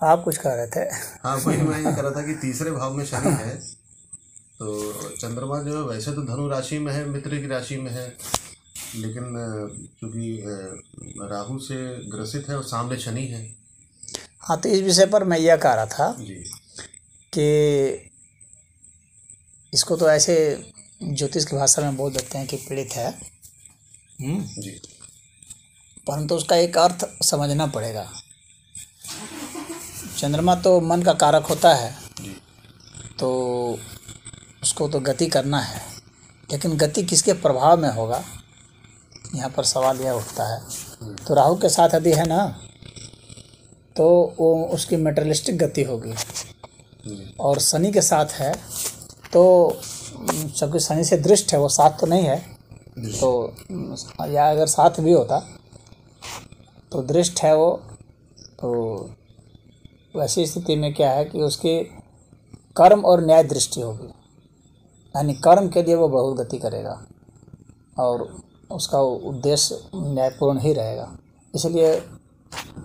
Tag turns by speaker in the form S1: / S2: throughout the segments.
S1: आप कुछ कह रहे थे?
S2: हाँ, वही मैं ये कह रहा था कि तीसरे भाव में शनि है, तो चंद्रमा जो है वैसे तो धनु राशि में है, मित्र की राशि में है, लेकिन चूंकि राहु से ग्रसित है और सामने शनि है।
S1: हाँ, तो इस विषय पर मैं यह कह रहा था
S2: जी
S1: कि इसको तो ऐसे ज्योतिष की भाषा में बोल देते हैं कि पीड़ित है,
S2: जी
S1: परंतु उसका एक अर्थ समझना पड़ेगा। चंद्रमा तो मन का कारक होता है,
S2: जी
S1: तो उसको तो गति करना है, लेकिन गति किसके प्रभाव में होगा, यहाँ पर सवाल यह उठता है। तो राहु के साथ यदि है ना, तो वो उसकी मेटेरियलिस्टिक गति होगी, और शनि के साथ है तो चूँकि शनि से दृष्ट है, वो साथ तो नहीं है, तो या अगर साथ भी होता तो दृष्ट है वो, तो वैसी स्थिति में क्या है कि उसकी कर्म और न्याय दृष्टि होगी, यानी कर्म के लिए वो बहुत गति करेगा और उसका उद्देश्य न्यायपूर्ण ही रहेगा। इसलिए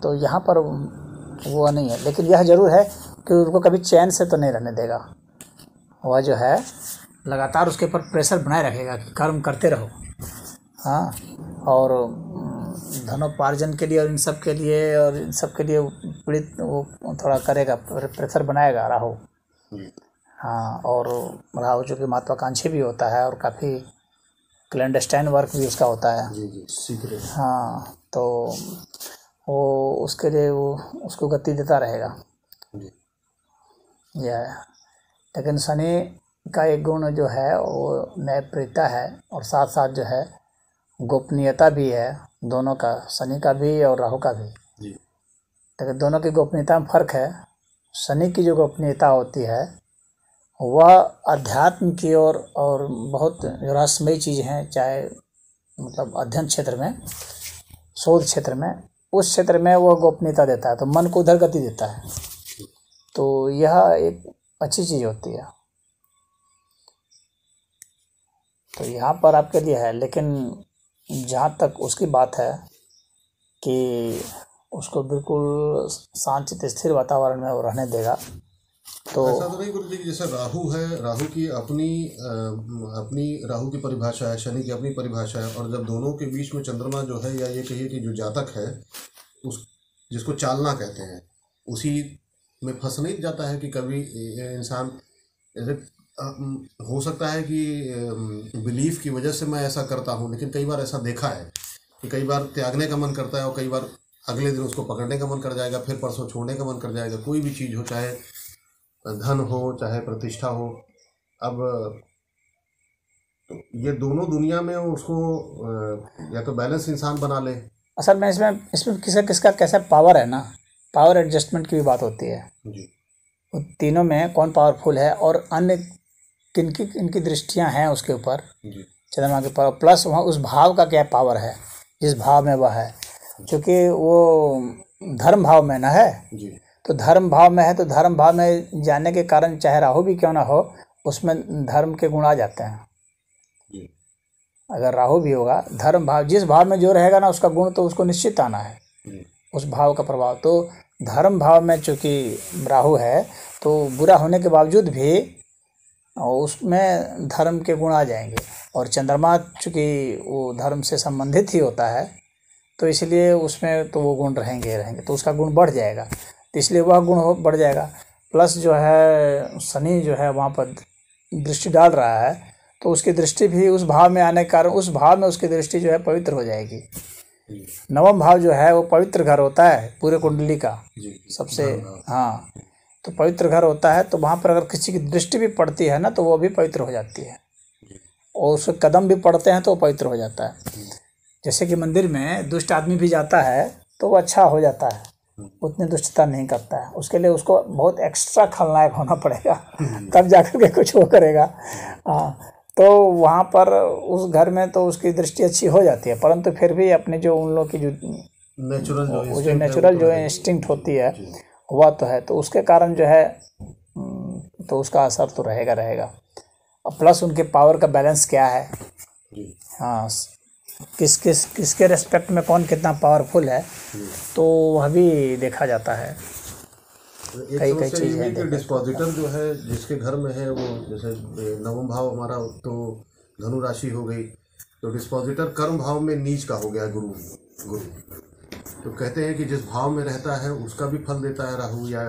S1: तो यहाँ पर वो नहीं है, लेकिन यह जरूर है कि उनको कभी चैन से तो नहीं रहने देगा। वह जो है लगातार उसके ऊपर प्रेशर बनाए रखेगा कि कर्म करते रहो। हाँ, और धनोपार्जन के लिए और इन सब के लिए पीड़ित वो थोड़ा करेगा, प्रेशर बनाएगा राहु। हाँ, और राहु चूँकि महत्वाकांक्षी भी होता है और काफ़ी क्लैंडस्टाइन वर्क भी उसका होता है।
S2: जी सीक्रेट।
S1: हाँ, तो वो उसके लिए वो उसको गति देता रहेगा। यह है, लेकिन शनि का एक गुण जो है वो न्यायप्रियता है, और साथ साथ जो है गोपनीयता भी है, दोनों का, शनि का भी और राहु का भी। लेकिन दोनों की गोपनीयता में फ़र्क है। शनि की जो गोपनीयता होती है वह अध्यात्म की ओर और बहुत रहस्यमयी चीज़ हैं, चाहे मतलब अध्ययन क्षेत्र में, शोध क्षेत्र में, उस क्षेत्र में वह गोपनीयता देता है, तो मन को उधर गति देता है, तो यह एक अच्छी चीज़ होती है। तो यहाँ पर आपके लिए है, लेकिन जहाँ तक उसकी बात है कि उसको बिल्कुल शांत स्थिर वातावरण में वो रहने देगा, तो
S2: ऐसा तो नहीं गुरु जी, जैसे राहु है, राहु की अपनी राहु की परिभाषा है, शनि की अपनी परिभाषा है, और जब दोनों के बीच में चंद्रमा जो है, या ये कहिए कि जो जातक है उस जिसको चालना कहते हैं, उसी में फंस नहीं जाता है कि कभी इंसान ऐसे हो सकता है कि बिलीफ की वजह से मैं ऐसा करता हूँ, लेकिन कई बार ऐसा देखा है कि कई बार त्यागने का मन करता है और कई बार अगले दिन उसको पकड़ने का मन कर जाएगा, फिर परसों छोड़ने का मन कर जाएगा। कोई भी चीज़ हो, चाहे धन हो चाहे प्रतिष्ठा हो। अब तो ये दोनों दुनिया में उसको या तो बैलेंस इंसान बना ले।
S1: असल में इसमें किसका कैसा पावर है ना, पावर एडजस्टमेंट की भी बात होती है
S2: जी।
S1: वो तीनों में कौन पावरफुल है और अन्य किनकी दृष्टियां हैं उसके ऊपर, चंद्रमा के पावर, प्लस वहाँ उस भाव का क्या पावर है जिस भाव में वह है, क्योंकि वो धर्म भाव में ना है
S2: जी।
S1: तो धर्म भाव में है, तो धर्म भाव में जाने के कारण चाहे राहु भी क्यों ना हो, उसमें धर्म के गुण आ जाते हैं। अगर राहु भी होगा, धर्म भाव जिस भाव में जो रहेगा ना, उसका गुण तो उसको निश्चित आना है, उस भाव का प्रभाव। तो धर्म भाव में चूँकि राहु है, तो बुरा होने के बावजूद भी उसमें धर्म के गुण आ जाएंगे, और चंद्रमा चूँकि वो धर्म से संबंधित ही होता है, तो इसलिए उसमें तो वो गुण रहेंगे, तो उसका गुण बढ़ जाएगा, तो इसलिए वह गुण बढ़ जाएगा। प्लस जो है शनि जो है वहाँ पर दृष्टि डाल रहा है, तो उसकी दृष्टि भी उस भाव में आने के कारण उस भाव में उसकी दृष्टि जो है पवित्र हो जाएगी। नवम भाव जो है वो पवित्र घर होता है पूरे कुंडली का सबसे, हाँ, तो पवित्र घर होता है, तो वहाँ पर अगर किसी की दृष्टि भी पड़ती है ना, तो वो भी पवित्र हो जाती है, और उसके कदम भी पड़ते हैं तो वो पवित्र हो जाता है। जैसे कि मंदिर में दुष्ट आदमी भी जाता है तो वो अच्छा हो जाता है, उतनी दुष्टता नहीं करता है, उसके लिए उसको बहुत एक्स्ट्रा खलनायक होना पड़ेगा तब जाकर के कुछ वो करेगा। हाँ, तो वहाँ पर उस घर में तो उसकी दृष्टि अच्छी हो जाती है, परंतु फिर भी अपने जो उन लोग की जो नेचुरल जो इंस्टिंक्ट होती है वह तो है, तो उसके कारण जो है तो उसका असर तो रहेगा। और प्लस उनके पावर का बैलेंस क्या है, हाँ, किसके रेस्पेक्ट में कौन कितना पावरफुल है, तो वह भी देखा जाता है। कई
S2: समस्या
S1: चीज़
S2: ये
S1: है
S2: है कि डिस्पोजिटर जो है जिसके घर में है वो जैसे नवम भाव हमारा तो धनु राशि हो गई, तो डिस्पोजिटर कर्म भाव में नीच का हो गया गुरु। गुरु तो कहते हैं कि जिस भाव में रहता है उसका भी फल देता है राहु, या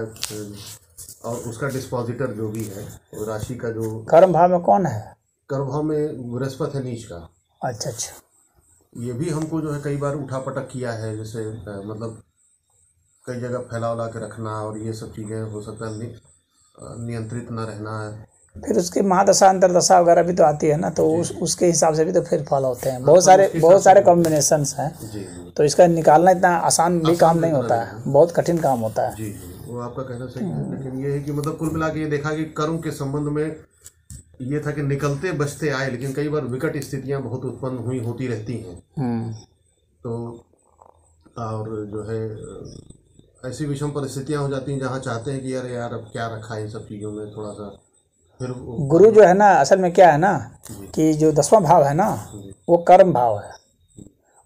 S2: और उसका डिस्पोजिटर जो भी है वो राशि का जो
S1: कर्म भाव में कौन है?
S2: कर्म भाव में बृहस्पति है नीच का।
S1: अच्छा अच्छा।
S2: ये भी हमको जो है कई बार उठा पटक किया है, जैसे मतलब कई जगह फैला उला के रखना और ये सब चीज़ें हो सकता है नियंत्रित न रहना है।
S1: फिर उसकी महादशा अंतरदशा वगैरह भी तो आती है ना, तो उसके हिसाब से भी तो फिर फल होते हैं।
S2: हाँ,
S1: बहुत सारे कॉम्बिनेशंस हैं,
S2: जी।
S1: तो इसका निकालना इतना आसान भी काम नहीं होता है, बहुत कठिन काम होता है।
S2: जी जी, वो आपका कहना सही है। लेकिन ये है कि मतलब कुल मिला के ये देखा कि कर्म के संबंध में ये था कि निकलते बचते आए, लेकिन कई बार विकट स्थितियां बहुत उत्पन्न हुई होती रहती हैं। तो और जो है ऐसी विषम परिस्थितियां हो जाती हैं जहां चाहते हैं कि अरे यार अब क्या रखा है इन सब चीज़ों में, थोड़ा सा फिर
S1: गुरु जो है ना, असल में क्या है ना कि जो 10वां भाव है ना वो कर्म भाव है,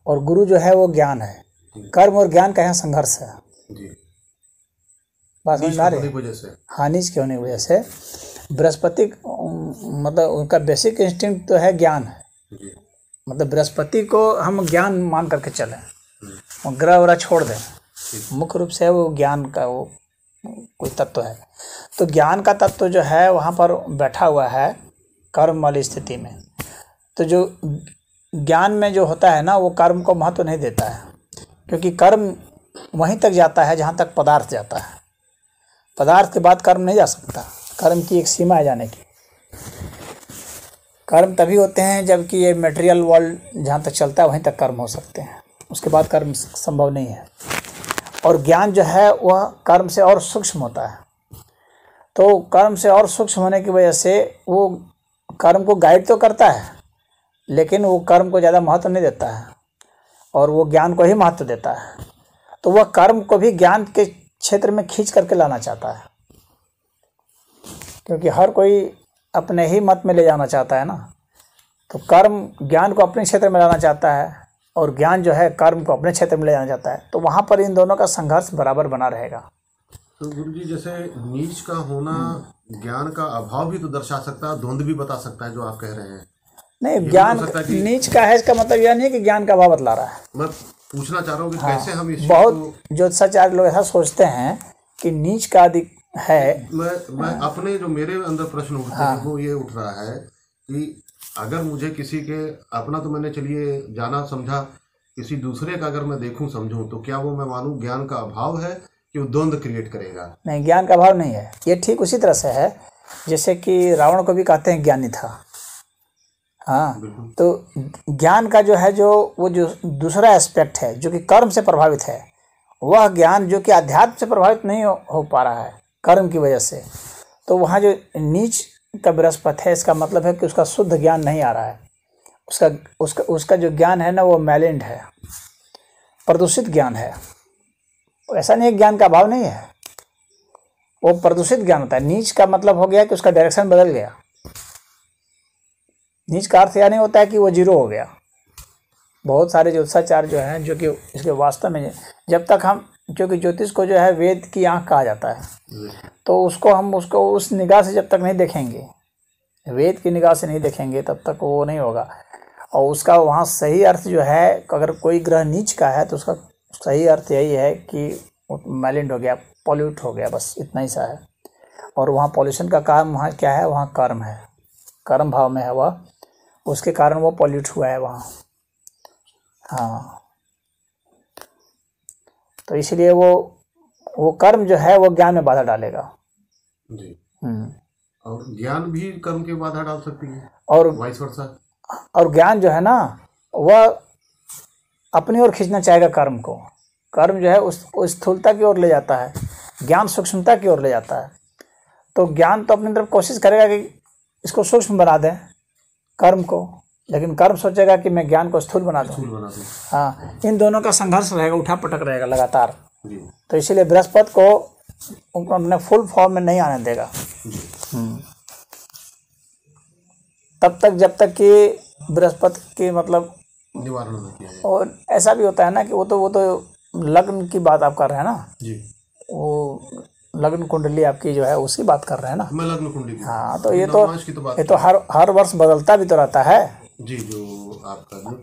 S1: और गुरु जो है वो ज्ञान है। कर्म और ज्ञान का यहाँ संघर्ष है।
S2: जी,
S1: बात समझ आ रही
S2: वजह से
S1: हानिज के होने की वजह से बृहस्पति मतलब उनका बेसिक इंस्टिंक्ट तो है ज्ञान है।
S2: जी।
S1: मतलब बृहस्पति को हम ज्ञान मान करके चलें, और ग्रह वगैरह छोड़ दें, मुख्य रूप से वो ज्ञान का वो कोई तत्व है। तो ज्ञान का तत्व जो है वहाँ पर बैठा हुआ है कर्म वाली स्थिति में। तो जो ज्ञान में जो होता है ना वो कर्म को महत्व नहीं देता है, क्योंकि कर्म वहीं तक जाता है जहाँ तक पदार्थ जाता है। पदार्थ के बाद कर्म नहीं जा सकता, कर्म की एक सीमा है जाने की। कर्म तभी होते हैं जबकि ये मटेरियल वर्ल्ड जहाँ तक चलता है वहीं तक कर्म हो सकते हैं, उसके बाद कर्म संभव नहीं है। और ज्ञान जो है वह कर्म से और सूक्ष्म होता है, तो कर्म से और सूक्ष्म होने की वजह से वो कर्म को गाइड तो करता है, लेकिन वो कर्म को ज़्यादा महत्व नहीं देता है, और वो ज्ञान को ही महत्व देता है। तो वह कर्म को भी ज्ञान के क्षेत्र में खींच करके लाना चाहता है, क्योंकि हर कोई अपने ही मत में ले जाना चाहता है ना। तो कर्म ज्ञान को अपने क्षेत्र में लाना चाहता है, और ज्ञान जो है कर्म को अपने क्षेत्र में ले जाना चाहता है। तो वहाँ पर इन दोनों का संघर्ष बराबर बना रहेगा।
S2: तो गुरु जी जैसे नीच का होना ज्ञान का अभाव भी तो दर्शा सकता है, द्वंद्व भी बता सकता है जो आप कह रहे हैं।
S1: नहीं, ज्ञान नीच का है इसका मतलब यह नहीं कि ज्ञान का अभाव बतला रहा है।
S2: मैं पूछना चाह रहा हूँ कि कैसे हम इस
S1: बहुत ज्योतिषाचार्य लोग ऐसा सोचते हैं कि नीच का अधिक है।
S2: मैं अपने जो मेरे अंदर प्रश्न उठते हैं वो ये उठ रहा है कि अगर मुझे किसी के अपना तो मैंने चलिए जाना समझा, किसी दूसरे का अगर मैं देखूं समझूं तो क्या वो मैं मानूं ज्ञान का अभाव है कि वो द्वंद्व क्रिएट करेगा? नहीं,
S1: ज्ञान का अभाव नहीं है। ये ठीक उसी तरह से है जैसे कि रावण को भी कहते हैं ज्ञानी था। हाँ, तो ज्ञान का जो है वो जो दूसरा एस्पेक्ट है जो कि कर्म से प्रभावित है, वह ज्ञान जो कि अध्यात्म से प्रभावित नहीं हो पा रहा है कर्म की वजह से, तो वहाँ जो नीच का बृहस्पति है इसका मतलब है कि उसका शुद्ध ज्ञान नहीं आ रहा है। उसका जो ज्ञान है ना वो मैलिंड है, प्रदूषित ज्ञान है। ऐसा नहीं है ज्ञान का अभाव नहीं है, वो प्रदूषित ज्ञान होता है। नीच का मतलब हो गया कि उसका डायरेक्शन बदल गया। नीच का अर्थ यह नहीं होता है कि वो जीरो हो गया। बहुत सारे ज्योतिषाचार्य जो हैं जो कि इसके वास्तव में जब तक हम, क्योंकि ज्योतिष को जो है वेद की आंख कहा जाता है, तो उसको उस निगाह से जब तक नहीं देखेंगे, वेद की निगाह से नहीं देखेंगे तब तक वो नहीं होगा। और उसका वहाँ सही अर्थ जो है, अगर कोई ग्रह नीच का है तो उसका सही अर्थ यही है कि मैलिंड हो गया, पॉल्यूट हो गया, बस इतना ही सा है। और वहाँ पॉल्यूशन का कारण वहाँ क्या है, वहाँ कर्म है, कर्म भाव में है वह, उसके कारण वो पॉल्यूट हुआ है वहाँ। हाँ, तो इसलिए वो कर्म जो है वो ज्ञान में बाधा डालेगा
S2: जी। और ज्ञान भी कर्म के बाधा डाल सकती है,
S1: और
S2: वाइस वर्सा।
S1: और ज्ञान जो है ना वह अपनी ओर खींचना चाहेगा कर्म को। कर्म जो है उस स्थूलता की ओर ले जाता है, ज्ञान सूक्ष्मता की ओर ले जाता है। तो ज्ञान तो अपनी तरफ कोशिश करेगा कि इसको सूक्ष्म बना दें कर्म को, लेकिन कर्म सोचेगा कि मैं ज्ञान को स्थूल बना दूं। हाँ, इन दोनों का संघर्ष रहेगा, उठा पटक रहेगा लगातार। तो इसीलिए बृहस्पति को अपने फुल फॉर्म में नहीं आने देगा तब तक जब तक कि बृहस्पति की मतलब
S2: निवारण न किया जाए।
S1: और ऐसा भी होता है ना कि वो तो लग्न की बात आप कर रहे हैं ना
S2: जी।
S1: वो लग्न कुंडली आपकी जो है उसकी बात कर रहे हैं ना?
S2: मैं लग्न कुंडली की,
S1: हाँ, तो
S2: नवमांश की तो बात
S1: ये तो हर वर्ष बदलता भी तो रहता है।
S2: जी, जो आपका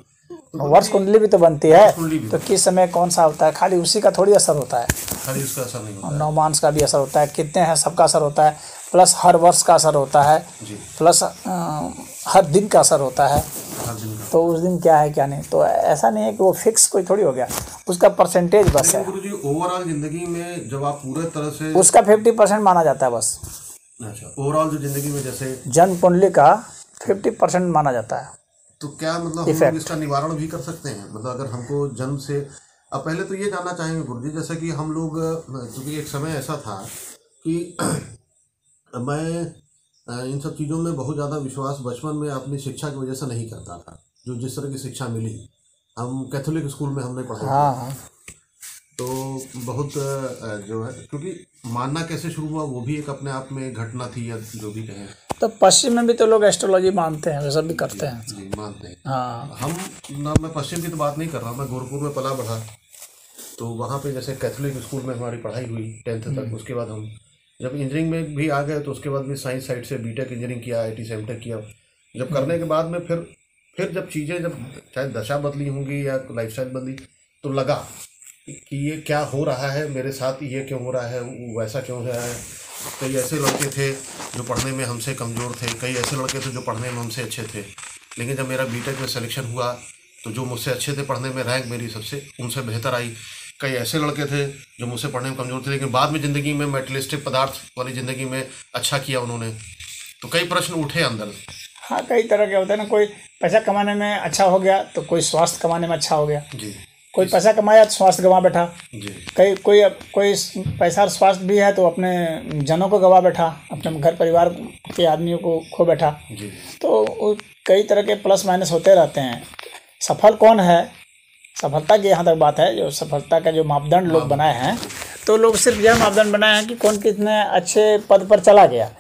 S1: वर्ष कुंडली भी तो बनती है,
S2: कुंडली भी
S1: तो किस समय कौन सा होता है, खाली उसी का थोड़ी असर होता है।
S2: खाली उसका असर नहीं होता
S1: नवमांश का भी असर होता है, कितने हैं सबका असर होता है, प्लस हर वर्ष का असर होता है,
S2: जी,
S1: प्लस हर दिन का असर होता है।
S2: हर दिन का।
S1: तो उस दिन क्या है क्या नहीं, तो ऐसा नहीं है कि वो फिक्स कोई थोड़ी हो गया, उसका परसेंटेज बस है।
S2: गुरुजी ओवरऑल जिंदगी में जब आप पूरे तरह से
S1: उसका 50% माना जाता है बस।
S2: अच्छा, ओवरऑल जो जिंदगी में जैसे
S1: जन्म कुंडली का 50% माना जाता है।
S2: तो क्या मतलब हम लोग इसका निवारण भी कर सकते हैं? मतलब अगर हमको जन्म से, अब पहले तो ये जानना चाहेंगे गुरुजी, जैसे कि हम लोग, क्योंकि एक समय ऐसा था कि मैं इन सब चीज़ों में बहुत ज़्यादा विश्वास बचपन में अपनी शिक्षा की वजह से नहीं करता था। जो जिस तरह की शिक्षा मिली, हम कैथोलिक स्कूल में हमने पढ़ाई,
S1: हाँ,
S2: तो बहुत जो है, क्योंकि मानना कैसे शुरू हुआ वो भी एक अपने आप में घटना थी, या जो भी कहें।
S1: तो पश्चिम में भी तो लोग एस्ट्रोलॉजी मानते हैं, वे सब भी करते हैं।
S2: जी, मानते हैं।
S1: हाँ,
S2: हम ना, मैं पश्चिम की तो बात नहीं कर रहा, मैं गोरखपुर में पला बढ़ा, तो वहाँ पे जैसे कैथोलिक स्कूल में हमारी पढ़ाई हुई 10th तक। उसके बाद हम जब इंजीनियरिंग में भी आ गए, तो उसके बाद भी साइंस साइड से बीटेक इंजीनियरिंग किया, IT से MTech किया। जब करने के बाद में फिर जब चीज़ें, जब चाहे दशा बदली होंगी या लाइफस्टाइल बदली, तो लगा कि ये क्या हो रहा है मेरे साथ, ये क्यों हो रहा है, वैसा क्यों हो रहा है। कई ऐसे लड़के थे जो पढ़ने में हमसे कमज़ोर थे, कई ऐसे लड़के थे जो पढ़ने में हमसे अच्छे थे, लेकिन जब मेरा बीटेक में सिलेक्शन हुआ, तो जो मुझसे अच्छे थे पढ़ने में, रैंक मेरी सबसे उनसे बेहतर आई। कई ऐसे लड़के थे जो मुझसे पढ़ने में कमज़ोर थे, लेकिन बाद में ज़िंदगी में मेटलिस्टिक पदार्थ वाली ज़िंदगी में अच्छा किया उन्होंने। तो कई प्रश्न उठे अंदर।
S1: हाँ, कई तरह के होते हैं ना। कोई पैसा कमाने में अच्छा हो गया, तो कोई स्वास्थ्य कमाने में अच्छा हो गया।
S2: जी,
S1: कोई पैसा कमाया तो स्वास्थ्य गंवा बैठा।
S2: जी,
S1: कोई पैसा और स्वास्थ्य भी है तो अपने जनों को गंवा बैठा, अपने घर परिवार के आदमियों को खो बैठा।
S2: जी,
S1: तो कई तरह के प्लस माइनस होते रहते हैं। सफल कौन है, सफलता की यहाँ तक बात है, जो सफलता का जो मापदंड लोग बनाए हैं, तो लोग सिर्फ यह मापदंड बनाए हैं कि कौन कितने अच्छे पद पर चला गया।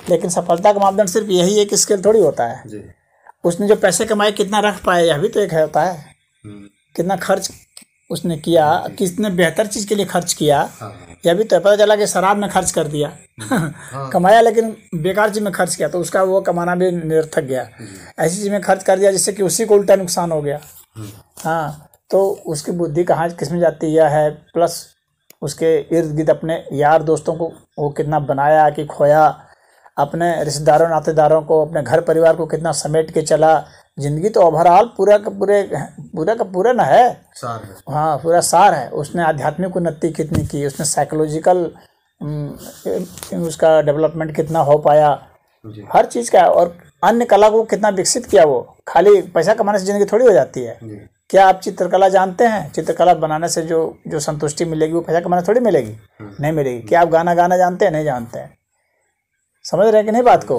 S1: लेकिन सफलता का मापदंड सिर्फ यही एक स्केल थोड़ी होता है।
S2: जी,
S1: उसने जो पैसे कमाए कितना रख पाया, यह भी तो एक है होता है। कितना खर्च उसने किया, कितने बेहतर चीज़ के लिए खर्च किया, यह भी तो पता चला कि शराब में खर्च कर दिया। कमाया लेकिन बेकार चीज़ में खर्च किया, तो उसका वो कमाना भी निरर्थक गया। ऐसी चीज़ में खर्च कर दिया जिससे कि उसी को उल्टा नुकसान हो गया। हाँ, तो उसकी बुद्धि कहाँ किस में जाती है, प्लस उसके इर्द गिर्द अपने यार दोस्तों को वो कितना बनाया कि खोया, अपने रिश्तेदारों नातेदारों को, अपने घर परिवार को कितना समेट के चला। जिंदगी तो ओवरऑल पूरा का पूरा ना है,
S2: सार है।
S1: हाँ, पूरा सार है। उसने आध्यात्मिक उन्नति कितनी की, उसने साइकोलॉजिकल उसका डेवलपमेंट कितना हो पाया, हर चीज़ का, और अन्य कला को कितना विकसित किया। वो खाली पैसा कमाने से ज़िंदगी थोड़ी हो जाती है। क्या आप चित्रकला जानते हैं? चित्रकला बनाने से जो संतुष्टि मिलेगी वो पैसा कमाने थोड़ी मिलेगी, नहीं मिलेगी। क्या आप गाना गाना जानते हैं? नहीं जानते हैं। समझ रहे हैं कि नहीं बात को?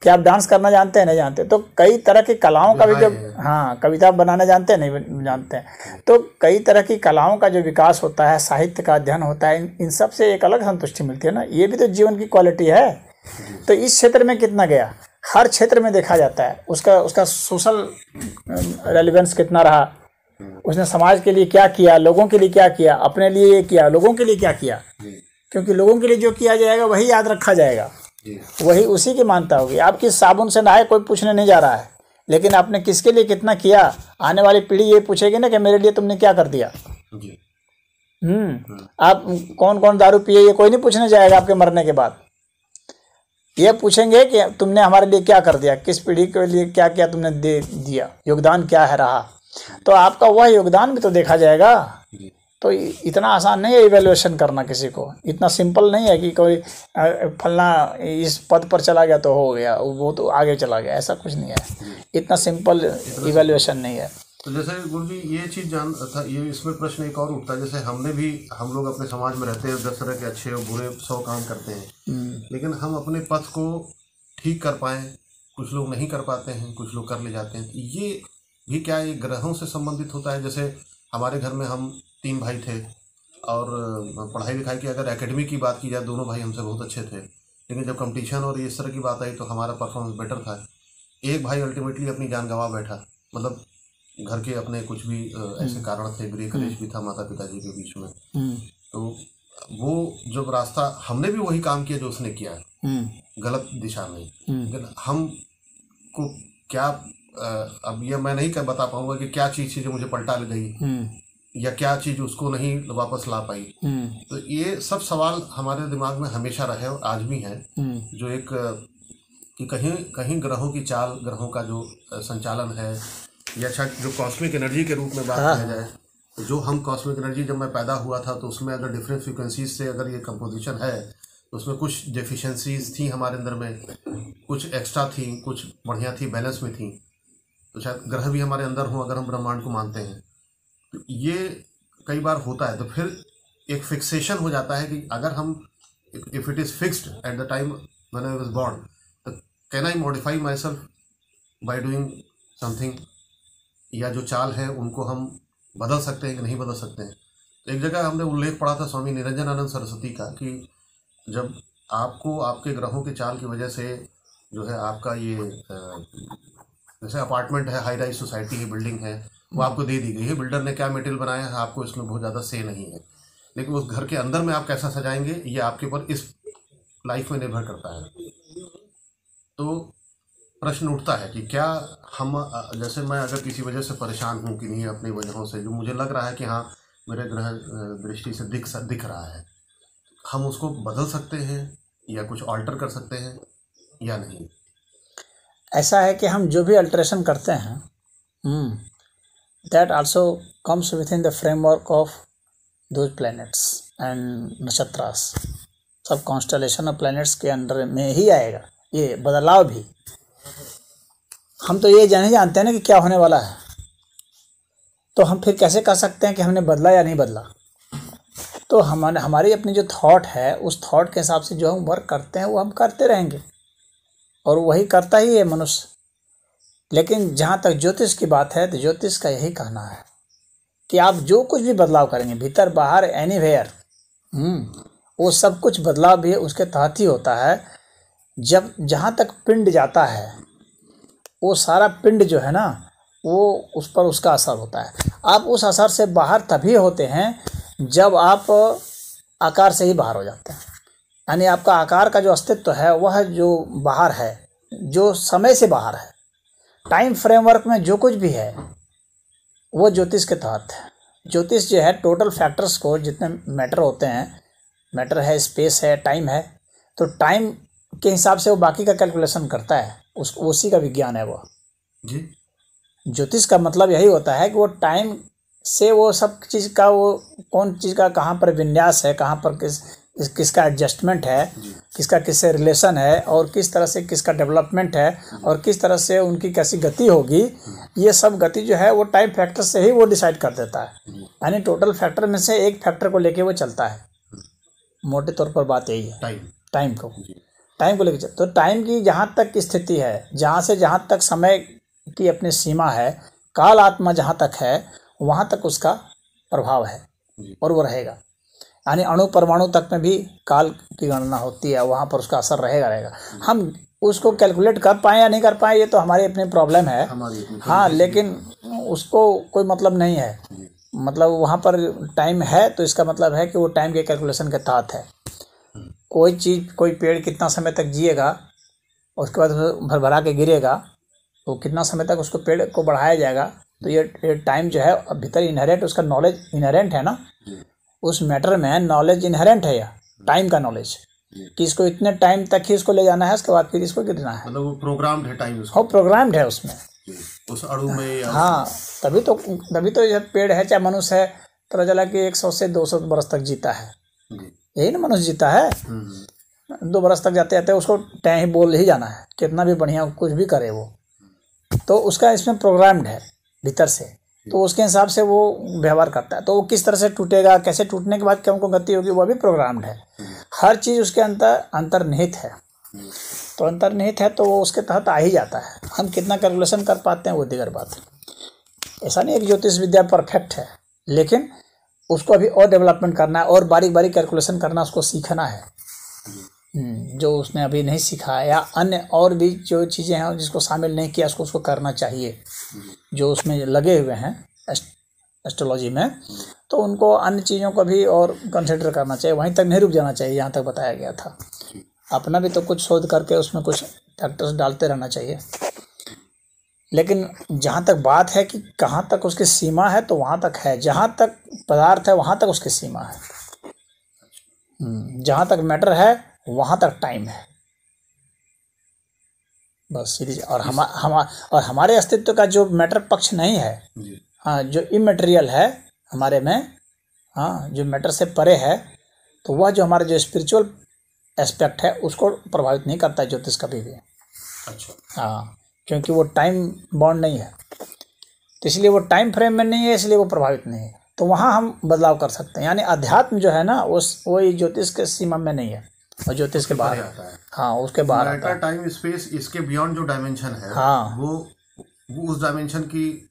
S1: क्या आप डांस करना जानते हैं? नहीं जानते। तो कई तरह की कलाओं का भी जो, हाँ, कविता बनाना जानते हैं? नहीं जानते हैं। तो कई तरह की कलाओं का जो विकास होता है, साहित्य का अध्ययन होता है, इन सब से एक अलग संतुष्टि मिलती है ना। ये भी तो जीवन की क्वालिटी है। तो इस क्षेत्र में कितना गया, हर क्षेत्र में देखा जाता है। उसका सोशल रेलिवेंस कितना रहा, उसने समाज के लिए क्या किया, लोगों के लिए क्या किया, अपने लिए ये किया, लोगों के लिए क्या किया। क्योंकि लोगों के लिए जो किया जाएगा वही याद रखा जाएगा, वही उसी की मानता होगी। आप किस साबुन से नहाए कोई पूछने नहीं जा रहा है, लेकिन आपने किसके लिए कितना किया, आने वाली पीढ़ी ये पूछेगी ना कि मेरे लिए तुमने क्या कर दिया। आप कौन कौन दारू पिए ये कोई नहीं पूछने जाएगा आपके मरने के बाद। ये पूछेंगे कि तुमने हमारे लिए क्या कर दिया, किस पीढ़ी के लिए क्या क्या तुमने दे दिया, योगदान क्या है रहा। तो आपका वह योगदान भी तो देखा जाएगा। तो इतना आसान नहीं है इवैल्यूएशन करना किसी को, इतना सिंपल नहीं है कि कोई फलना इस पद पर चला गया तो हो गया, वो तो आगे चला गया, ऐसा कुछ नहीं है। इतना सिंपल इवैल्यूएशन नहीं है।
S2: तो जैसे गुरुजी ये चीज़ जान था, ये इसमें प्रश्न एक और उठता है, जैसे हम लोग अपने समाज में रहते हैं, 10 तरह के अच्छे और बुरे 100 काम करते हैं, लेकिन हम अपने पथ को ठीक कर पाएँ, कुछ लोग नहीं कर पाते हैं, कुछ लोग कर ले जाते हैं। ये भी क्या ये ग्रहों से संबंधित होता है? जैसे हमारे घर में हम 3 भाई थे, और पढ़ाई लिखाई की अगर एकेडमी की बात की जाए, दोनों भाई हमसे बहुत अच्छे थे, लेकिन जब कंपटीशन और इस तरह की बात आई तो हमारा परफॉर्मेंस बेटर था। एक भाई अल्टीमेटली अपनी जान गंवा बैठा, मतलब घर के अपने कुछ भी ऐसे कारण थे, गृह कलेश भी था माता पिताजी के बीच में। तो वो जब रास्ता हमने भी वही काम किया जो उसने किया, गलत दिशा में, लेकिन हमको क्या अब ये मैं नहीं कर बता पाऊंगा कि क्या चीज़ थी जो मुझे पलटा गई या क्या चीज़ उसको नहीं वापस ला पाई। तो ये सब सवाल हमारे दिमाग में हमेशा रहे और आज भी हैं, जो एक कि कहीं कहीं ग्रहों की चाल, ग्रहों का जो संचालन है, या शायद जो कॉस्मिक एनर्जी के रूप में बात किया जाए, तो जो हम कॉस्मिक एनर्जी जब मैं पैदा हुआ था तो उसमें अगर डिफरेंट फ्रिक्वेंसीज से अगर ये कंपोजिशन है तो उसमें कुछ डेफिशिएंसीज थी हमारे अंदर में, कुछ एक्स्ट्रा थी, कुछ बढ़िया थी, बैलेंस में थी। तो शायद ग्रह भी हमारे अंदर हों अगर हम ब्रह्मांड को मानते हैं। तो ये कई बार होता है, तो फिर एक फिक्सेशन हो जाता है कि अगर हम if it is fixed at the time when I was born, तो can I modify myself by doing something, या जो चाल है उनको हम बदल सकते हैं कि नहीं बदल सकते हैं। एक जगह हमने उल्लेख पढ़ा था स्वामी निरंजनानंद सरस्वती का कि जब आपको आपके ग्रहों की चाल की वजह से जो है आपका ये जैसे अपार्टमेंट है, हाई राइज सोसाइटी है, बिल्डिंग है, वो आपको दे दी गई है, बिल्डर ने क्या मटेरियल बनाया है आपको इसमें बहुत ज़्यादा से नहीं है, लेकिन उस घर के अंदर में आप कैसा सजाएंगे ये आपके ऊपर इस लाइफ में निर्भर करता है। तो प्रश्न उठता है कि क्या हम, जैसे मैं अगर किसी वजह से परेशान हूँ कि नहीं अपनी वजहों से, जो मुझे लग रहा है कि हाँ मेरे ग्रह दृष्टि से दिख रहा है, हम उसको बदल सकते हैं या कुछ ऑल्टर कर सकते हैं या नहीं?
S1: ऐसा है कि हम जो भी अल्टरेशन करते हैं that also comes with in the framework of those planets and nakshatras. सब कॉन्स्टलेशन ऑफ प्लैनेट्स के अंडर में ही आएगा ये बदलाव भी। हम तो ये नहीं जानते हैं ना कि क्या होने वाला है, तो हम फिर कैसे कह सकते हैं कि हमने बदला या नहीं बदला। तो हमारी अपनी जो थॉट है, उस थॉट के हिसाब से जो हम वर्क करते हैं वो हम करते रहेंगे, और वही करता ही है मनुष्य। लेकिन जहाँ तक ज्योतिष की बात है, तो ज्योतिष का यही कहना है कि आप जो कुछ भी बदलाव करेंगे, भीतर बाहर एनीवेयर, वो सब कुछ बदलाव भी उसके तहत ही होता है। जब जहाँ तक पिंड जाता है, वो सारा पिंड जो है ना, वो उस पर उसका असर होता है। आप उस असर से बाहर तभी होते हैं जब आप आकार से ही बाहर हो जाते हैं। यानी आपका आकार का जो अस्तित्व है वह जो बाहर है, जो समय से बाहर है, टाइम फ्रेमवर्क में जो कुछ भी है वो ज्योतिष के तहत है। ज्योतिष जो है टोटल फैक्टर्स को, जितने मैटर होते हैं, मैटर है, स्पेस है, टाइम है, तो टाइम के हिसाब से वो बाकी का कैलकुलेशन करता है, उसी का विज्ञान है वो जी। ज्योतिष का मतलब यही होता है कि वो टाइम से वो सब चीज़ का, वो कौन चीज़ का कहाँ पर विन्यास है, कहाँ पर किसका एडजस्टमेंट है, किसका किससे रिलेशन है, और किस तरह से किसका डेवलपमेंट है, और किस तरह से उनकी कैसी गति होगी, ये सब गति जो है वो टाइम फैक्टर से ही वो डिसाइड कर देता है। यानी टोटल फैक्टर में से एक फैक्टर को लेके वो चलता है। मोटे तौर पर बात यही है, टाइम को लेके। तो टाइम की जहाँ तक स्थिति है, जहाँ से जहाँ तक समय की अपनी सीमा है, काल आत्मा जहाँ तक है वहाँ तक उसका प्रभाव है और वो रहेगा। यानी अणु परमाणु तक में भी काल की गणना होती है, वहाँ पर उसका असर रहेगा। हम उसको कैलकुलेट कर पाएँ या नहीं कर पाएँ ये तो हमारी अपनी प्रॉब्लम है, हाँ, लेकिन उसको कोई मतलब नहीं है। मतलब वहाँ पर टाइम है तो इसका मतलब है कि वो टाइम के कैलकुलेशन के तहत है। कोई चीज़, कोई पेड़ कितना समय तक जिएगा और उसके बाद भरभरा के गिरेगा, तो कितना समय तक उसको पेड़ को बढ़ाया जाएगा। तो ये टाइम जो है भीतर इनहेरेंट, उसका नॉलेज इनहेरेंट है ना, उस मैटर में नॉलेज इनहेरेंट है, या टाइम का नॉलेज कि इसको इतने टाइम तक ही इसको ले जाना है, उसके बाद फिर इसको गिरना है।
S2: मतलब वो प्रोग्राम्ड है टाइम,
S1: हाँ प्रोग्राम्ड है उसमें,
S2: उस अणु में।
S1: हाँ, तभी तो ये पेड़ है चाहे मनुष्य है, पता चला कि 100 से 200 बरस तक जीता है, यही ना मनुष्य जीता है। 2 बरस तक जाते जाते उसको टैं ही बोल ही जाना है, कितना भी बढ़िया कुछ भी करे वो, तो उसका इसमें प्रोग्राम्ड है भीतर से, तो उसके हिसाब से वो व्यवहार करता है। तो वो किस तरह से टूटेगा, कैसे टूटने के बाद क्या उनको गति होगी, वो भी प्रोग्राम्ड है। हर चीज़ उसके अंतर्निहित है, तो अंतर्निहित है तो वो उसके तहत आ ही जाता है। हम कितना कैलकुलेशन कर पाते हैं वो दीगर बात है। ऐसा नहीं है कि ज्योतिष विद्या परफेक्ट है, लेकिन उसको अभी और डेवलपमेंट करना है, और बारीक बारीक कैलकुलेशन करना उसको सीखना है, जो उसने अभी नहीं सीखा, या अन्य और भी जो चीज़ें हैं जिसको शामिल नहीं किया उसको करना चाहिए, जो उसमें लगे हुए हैं एस्ट्रोलॉजी में, तो उनको अन्य चीज़ों को भी और कंसिडर करना चाहिए, वहीं तक नहीं रुक जाना चाहिए जहाँ तक बताया गया था। अपना भी तो कुछ शोध करके उसमें कुछ फैक्टर्स डालते रहना चाहिए। लेकिन जहाँ तक बात है कि कहाँ तक उसकी सीमा है, तो वहाँ तक है, जहाँ तक पदार्थ है वहाँ तक उसकी सीमा है। जहाँ तक मैटर है वहाँ तक टाइम है, बस सीरीज। और हमारे अस्तित्व का जो मैटर पक्ष नहीं है, हाँ, जो इमेटेरियल है हमारे में, हाँ, जो मैटर से परे है, तो वह जो हमारा जो स्पिरिचुअल एस्पेक्ट है उसको प्रभावित नहीं करता है ज्योतिष कभी भी।
S2: अच्छा।
S1: हाँ, क्योंकि वो टाइम बॉन्ड नहीं है, तो इसलिए वो टाइम फ्रेम में नहीं है, इसलिए वो प्रभावित नहीं है। तो वहाँ हम बदलाव कर सकते हैं, यानी अध्यात्म जो है ना वो ज्योतिष के सीमा में नहीं है, और ज्योतिष के बाहर आता है। हाँ, उसके बाहर आता है।
S2: टाइम स्पेस इसके बियॉन्ड जो डायमेंशन है,
S1: हाँ,
S2: वो उस डायमेंशन की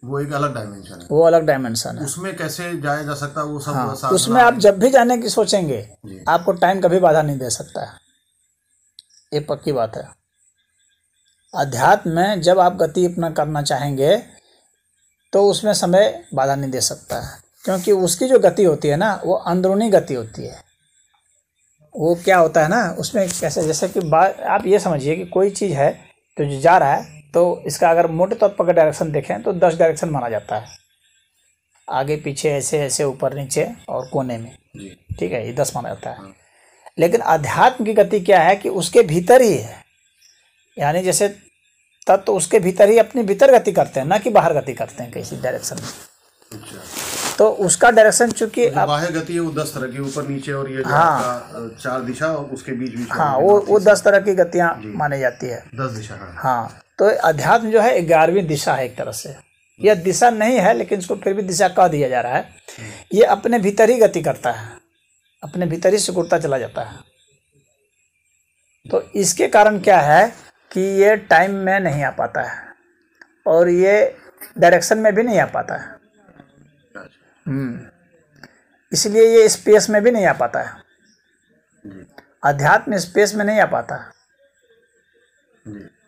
S2: वो एक अलग डायमेंशन है,
S1: वो अलग डायमेंशन है।
S2: उसमें कैसे जाया जा सकता है वो सब।
S1: हाँ, उसमें आप जब भी जाने की सोचेंगे आपको टाइम कभी बाधा नहीं दे सकता है, ये पक्की बात है। अध्यात्म में जब आप गति अपना करना चाहेंगे तो उसमें समय बाधा नहीं दे सकता है, क्योंकि उसकी जो गति होती है ना वो अंदरूनी गति होती है। वो क्या होता है ना उसमें, कैसे, जैसे कि आप ये समझिए कि कोई चीज़ है तो जो जा रहा है, तो इसका अगर मोटे तौर पर डायरेक्शन देखें तो 10 डायरेक्शन माना जाता है, आगे पीछे ऐसे ऐसे ऊपर नीचे और कोने में, ठीक है, ये 10 माना जाता है। लेकिन अध्यात्म की गति क्या है कि उसके भीतर ही है, यानी जैसे तब तो उसके भीतर ही अपने भीतर गति करते हैं, ना कि बाहर गति करते हैं किसी डायरेक्शन में। तो उसका डायरेक्शन चूंकि
S2: बाह्य गति है वो 10 तरह की, ऊपर नीचे और ये
S1: हाँ,
S2: 4 दिशा और उसके बीच
S1: हाँ, वो 10 तरह की गतियाँ मानी जाती है,
S2: 10 दिशा।
S1: हाँ, तो अध्यात्म जो है 11वीं दिशा है एक तरह से। यह दिशा नहीं है लेकिन इसको फिर भी दिशा कह दिया जा रहा है। ये अपने भीतर ही गति करता है, अपने भीतर ही सिकुड़ता चला जाता है। तो इसके कारण क्या है कि ये टाइम में नहीं आ पाता है और ये डायरेक्शन में भी नहीं आ पाता है। इसलिए ये स्पेस में भी नहीं आ पाता है। अध्यात्म स्पेस में नहीं आ पाता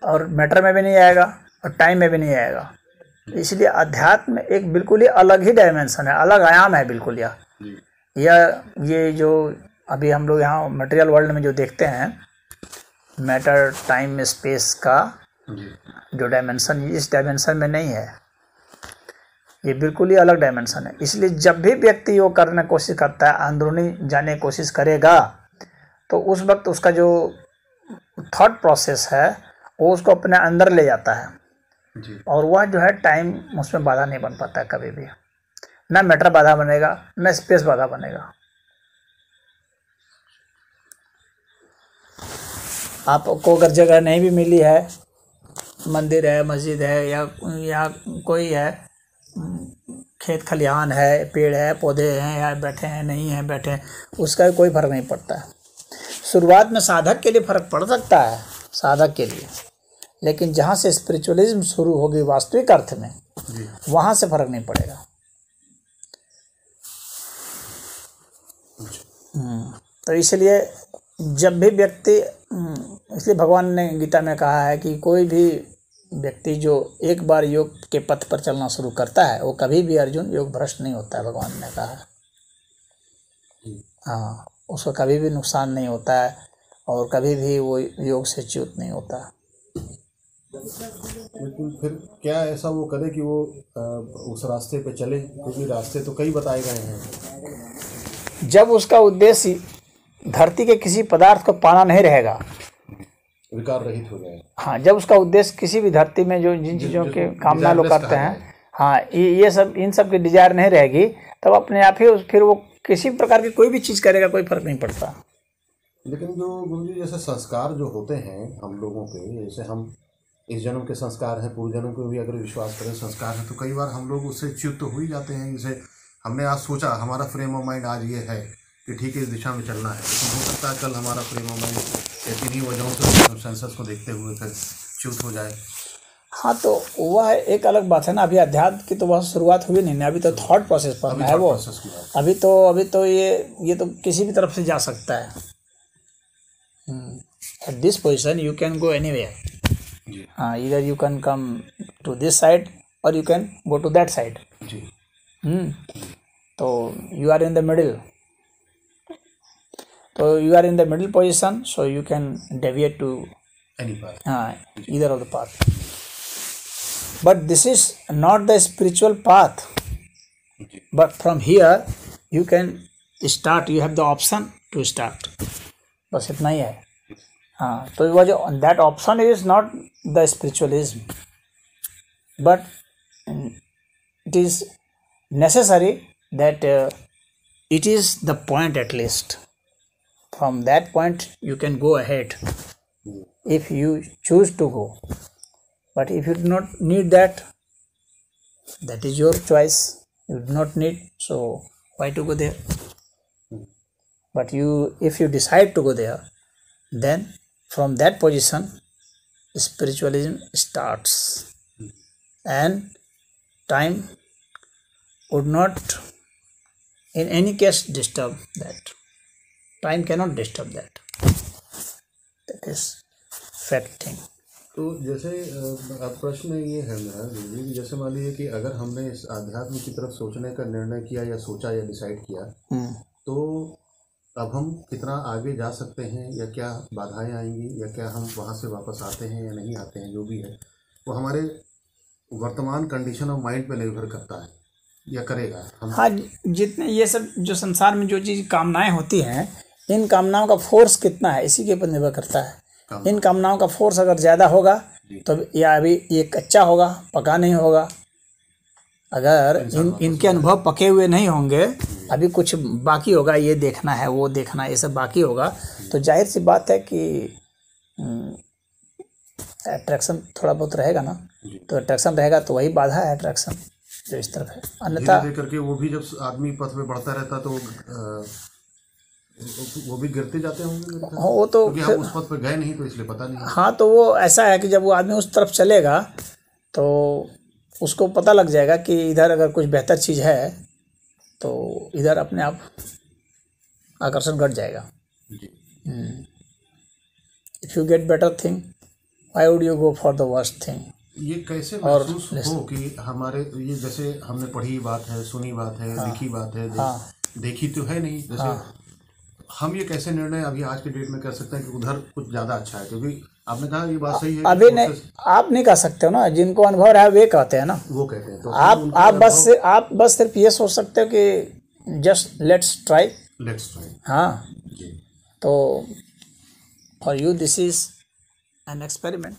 S1: और मैटर में भी नहीं आएगा और टाइम में भी नहीं आएगा। इसलिए अध्यात्म एक बिल्कुल ही अलग ही डायमेंशन है, अलग आयाम है बिल्कुल। ये जो अभी हम लोग यहाँ मटेरियल वर्ल्ड में जो देखते हैं, मैटर टाइम स्पेस का जो डायमेंशन, इस डायमेंशन में नहीं है, ये बिल्कुल ही अलग डायमेंशन है। इसलिए जब भी व्यक्ति योग करने की कोशिश करता है, अंदरूनी जाने की कोशिश करेगा, तो उस वक्त उसका जो थॉट प्रोसेस है वो उसको अपने अंदर ले जाता है और वह जो है टाइम उसमें बाधा नहीं बन पाता है कभी भी। ना मैटर बाधा बनेगा, ना स्पेस बाधा बनेगा। आपको अगर जगह नहीं भी मिली है, मंदिर है, मस्जिद है, या कोई है, खेत खलिहान है, पेड़ है, पौधे हैं, या बैठे हैं नहीं हैं बैठे हैं, उसका कोई फर्क नहीं पड़ता है। शुरुआत में साधक के लिए फर्क पड़ सकता है, साधक के लिए, लेकिन जहाँ से स्पिरिचुअलिज्म शुरू होगी वास्तविक अर्थ में, वहाँ से फर्क नहीं पड़ेगा। तो इसलिए जब भी व्यक्ति, इसलिए भगवान ने गीता में कहा है कि कोई भी व्यक्ति जो एक बार योग के पथ पर चलना शुरू करता है वो कभी भी, अर्जुन, योग भ्रष्ट नहीं होता है, भगवान ने कहा है। हाँ, उसको कभी भी नुकसान नहीं होता है और कभी भी वो योग से च्युत नहीं होता।
S2: लेकिन फिर क्या ऐसा वो करे कि वो उस रास्ते पे चले, क्योंकि रास्ते तो कई बताए गए हैं।
S1: जब उसका उद्देश्य धरती के किसी पदार्थ को पाना नहीं रहेगा,
S2: विकार रहित हो जाए,
S1: हाँ, जब उसका उद्देश्य किसी भी धरती में जो जिन चीज़ों के कामना लोग करते हैं, हाँ, ये सब, इन सब की डिजायर नहीं रहेगी, तब अपने आप ही फिर वो किसी प्रकार की कोई भी चीज़ करेगा, कोई फर्क नहीं पड़ता।
S2: लेकिन जो गुरुजी जैसे संस्कार जो होते हैं हम लोगों के, जैसे हम इस जन्म के संस्कार हैं, पूर्व जन्म को भी अगर विश्वास करें संस्कार है, तो कई बार हम लोग उससे च्युत तो हो ही जाते हैं। जैसे हमने आज सोचा, हमारा फ्रेम ऑफ माइंड आज ये है कि ठीक है इस दिशा में चलना है, लेकिन हो सकता है कल हमारा फ्रेम ऑफ माइंड किन्हीं वजहों से सेंसस को देखते हुए फिर च्युत हो जाए।
S1: हाँ, तो वह एक अलग बात है ना। अभी अध्यात्म की तो वह शुरुआत हुई नहीं, अभी तो थॉट प्रोसेस पर है वो। अभी तो ये तो किसी भी तरफ से जा सकता है। At this position you can go anywhere. हाँ, इधर you can come to this side और you can go to that side. तो you are in the middle, तो you are in the middle position, so you can deviate to
S2: any path,
S1: either of the path. But this is not the spiritual path. But from here you can start, you have the option to start. बस इतना ही है. हाँ, तो वो जो that option is not the spiritualism, but it is necessary that it is the point at least. From that point you can go ahead if you choose to go. But if you do not need that, that is your choice. You do not need, so why to go there? But if you decide to go there, then from that position spiritualism starts, and time would not in any case disturb that. Time cannot disturb that. That is fact thing.
S2: तो जैसे अब प्रश्न ये है मेरा कि जैसे मान लीजिए कि अगर हमने इस आध्यात्म की तरफ सोचने का निर्णय किया या सोचा या डिसाइड किया, तो अब हम कितना आगे जा सकते हैं, या क्या बाधाएं आएंगी, या क्या हम वहाँ से वापस आते हैं या नहीं आते हैं, जो भी है वो हमारे वर्तमान कंडीशन ऑफ माइंड पे निर्भर करता है या करेगा हम।
S1: हाँ, जितने ये सब जो संसार में जो चीज़ कामनाएं होती हैं, इन कामनाओं का फोर्स कितना है इसी के ऊपर निर्भर करता है। इन कामनाओं का फोर्स अगर ज़्यादा होगा तो या अभी ये कच्चा होगा, पका नहीं होगा। अगर इनके अनुभव पके हुए नहीं होंगे, अभी कुछ बाकी होगा, ये देखना है, वो देखना है, ये सब बाकी होगा, तो जाहिर सी बात है कि अट्रैक्शन थोड़ा बहुत रहेगा ना। तो अट्रैक्शन रहेगा तो वही बाधा है, अट्रैक्शन जो इस तरफ है। अन्यथा
S2: करके वो भी जब आदमी पथ में बढ़ता रहता तो वो भी गिरते जाते होंगे।
S1: हाँ, वो तो
S2: क्योंकि हम उस पथ पे गए नहीं तो इसलिए पता नहीं।
S1: हाँ, तो वो ऐसा है कि जब वो आदमी उस तरफ चलेगा तो उसको पता लग जाएगा कि इधर अगर कुछ बेहतर चीज़ है तो इधर अपने आप आकर्षण घट जाएगा। If you get better thing, why would you go for the worst thing.
S2: ये कैसे महसूस हो कि हमारे ये जैसे हमने पढ़ी बात है, सुनी बात है, लिखी बात है, देखी तो है नहीं, जैसे हम ये कैसे निर्णय अभी आज के डेट में कर सकते हैं कि उधर कुछ ज़्यादा अच्छा है? क्योंकि आपने कहा ये बात सही है।
S1: अभी नहीं, आप नहीं कह सकते हो ना, जिनको अनुभव रहा है वे कहते हैं ना,
S2: वो कहते हैं। तो
S1: आप बस सिर्फ ये सोच सकते हो कि जस्ट लेट्स ट्राई। हाँ, तो for you this is an experiment.